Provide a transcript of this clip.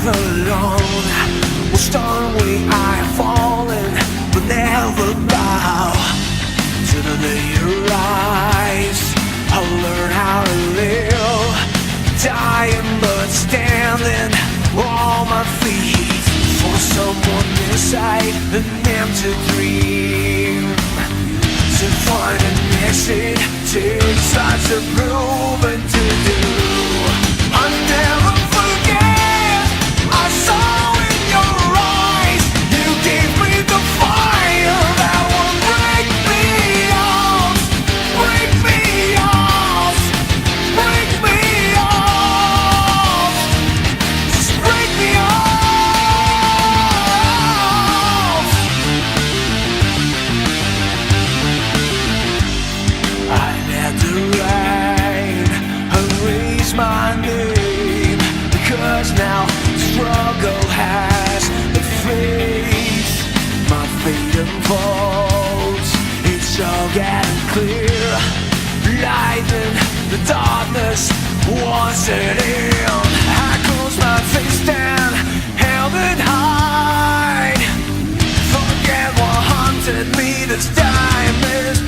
alone. Well, stone I have fallen, but never bow to the day you rise. I'll learn how to live, dying but standing on my feet. For someone inside an empty dream, to find an exit takes such a proven to do. I never forget, I saw in your eyes, you gave me the fire that will break me off, break me off, break me off, just break me off. I let the rain erase my name, because now struggle has a face. My fate unfolds, it's all getting clear. Light in the darkness, once it in, I close my face down, held it high. Forget what haunted me this time is